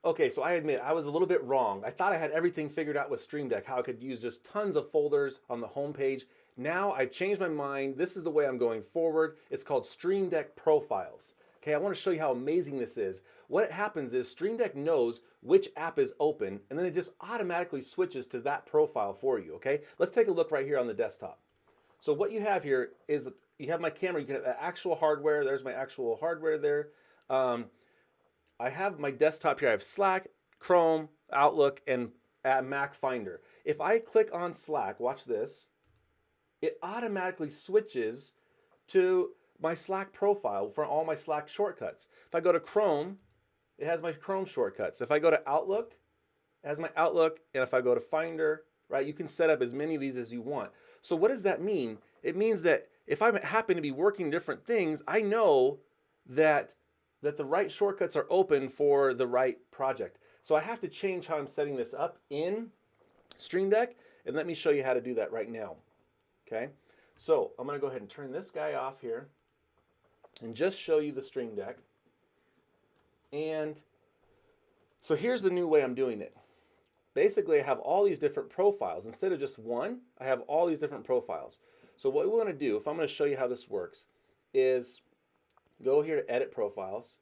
Okay, so I admit I was a little bit wrong. I thought I had everything figured out with Stream Deck, how I could use just tons of folders on the home page. Now I've changed my mind. This is the way I'm going forward. It's called Stream Deck Profiles. Okay, I want to show you how amazing this is. What happens is Stream Deck knows which app is open, and then it just automatically switches to that profile for you. Okay, let's take a look right here on the desktop. So what you have here is you have my camera. You can have actual hardware. There's my actual hardware there. Um, I have my desktop here. I have Slack, Chrome, Outlook, and Mac Finder. If I click on Slack, watch this, it automatically switches to my Slack profile for all my Slack shortcuts. If I go to Chrome, it has my Chrome shortcuts. If I go to Outlook, it has my Outlook. And if I go to Finder, right, you can set up as many of these as you want. So what does that mean? It means that if I happen to be working different things, I know that the right shortcuts are open for the right project. So I have to change how I'm setting this up in Stream Deck, and let me show you how to do that right now. Okay, so I'm gonna go ahead and turn this guy off here and just show you the Stream Deck. And so here's the new way I'm doing it. Basically, I have all these different profiles. Instead of just one, I have all these different profiles. So what we want to do, if I'm going to show you how this works, is go here to Edit Profiles,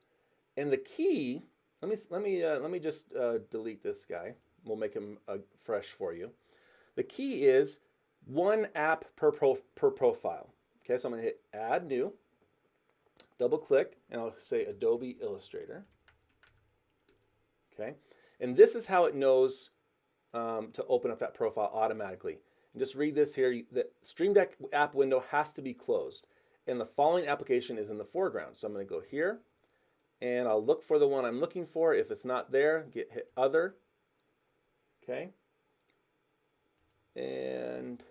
and the key. Let me just delete this guy. We'll make him fresh for you. The key is one app per profile. Okay, so I'm going to hit Add New, double click, and I'll say Adobe Illustrator. Okay, and this is how it knows to open up that profile automatically. And just read this here. The Stream Deck app window has to be closed, and the following application is in the foreground. So I'm going to go here, and I'll look for the one I'm looking for. If it's not there, hit Other. Okay, and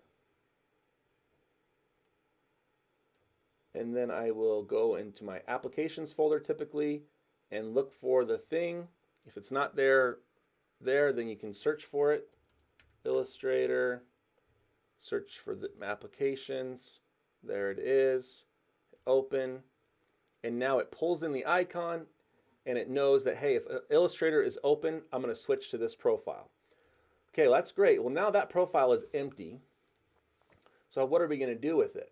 then I will go into my Applications folder typically and look for the thing. If it's not there, then you can search for it. Illustrator, search for the applications. There it is. Open. And now it pulls in the icon, and it knows that, hey, if Illustrator is open, I'm going to switch to this profile. Okay, well, that's great. Well, now that profile is empty. So what are we going to do with it?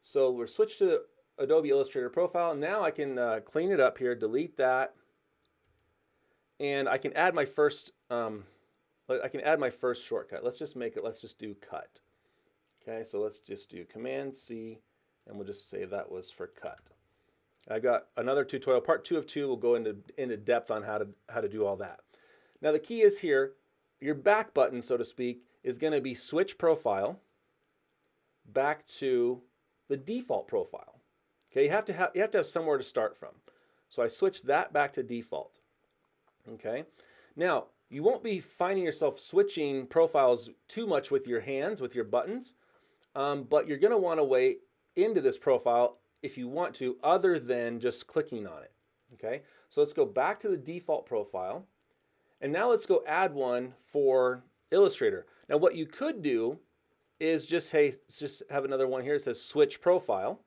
So we're switched to Adobe Illustrator profile. Now I can clean it up here, delete that. And I can add my first shortcut. Let's just do cut. Okay, so let's just do Command C, and we'll just say that was for cut. I've got another tutorial, part 2 of 2. We'll go into depth on how to do all that. Now the key is here, your back button, so to speak, is going to be switch profile back to the default profile. Okay, you have to have somewhere to start from. So I switch that back to default. Okay, now you won't be finding yourself switching profiles too much with your hands, with your buttons, but you're going to want to wait into this profile if you want to, other than just clicking on it. Okay, so let's go back to the default profile, and now let's go add one for Illustrator. Now what you could do is just have another one here. It says switch profile,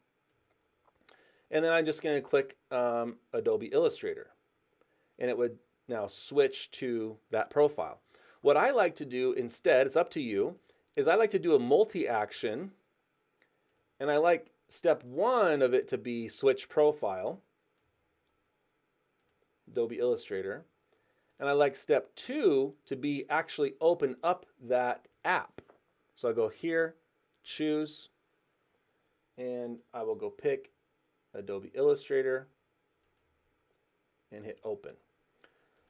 and then I'm just going to click Adobe Illustrator, and it would now switch to that profile. What I like to do instead, it's up to you, is I like to do a multi-action, and I like step 1 of it to be switch profile, Adobe Illustrator, and I like step 2 to be actually open up that app. So I go here, choose, and I will go pick Adobe Illustrator and hit open.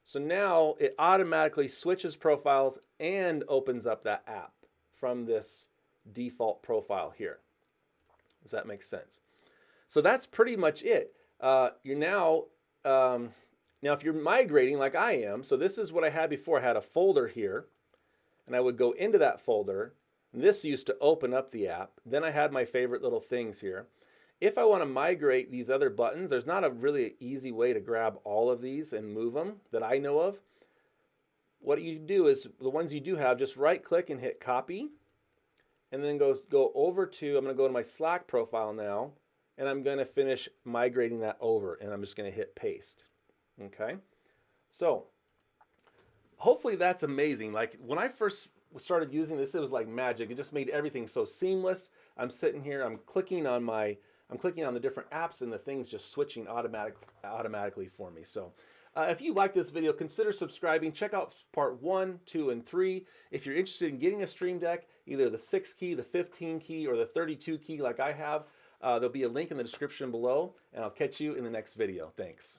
So now it automatically switches profiles and opens up that app from this default profile here. Does that make sense? So that's pretty much it. You're now if you're migrating like I am, so this is what I had before. I had a folder here, and I would go into that folder. And this used to open up the app. Then I had my favorite little things here. If I want to migrate these other buttons, there's not a really easy way to grab all of these and move them that I know of. What you do is, the ones you do have, just right click and hit copy, and then go over to, I'm going to go to my Slack profile now, and I'm going to finish migrating that over, and I'm just going to hit paste. Okay, so hopefully that's amazing. Like when I first started using this, it was like magic. It just made everything so seamless. I'm sitting here, I'm clicking on the different apps and the things just switching automatically for me. So if you like this video, consider subscribing. Check out part 1, 2, and 3. If you're interested in getting a Stream Deck, either the 6 key, the 15 key, or the 32 key like I have, there'll be a link in the description below, and I'll catch you in the next video. Thanks.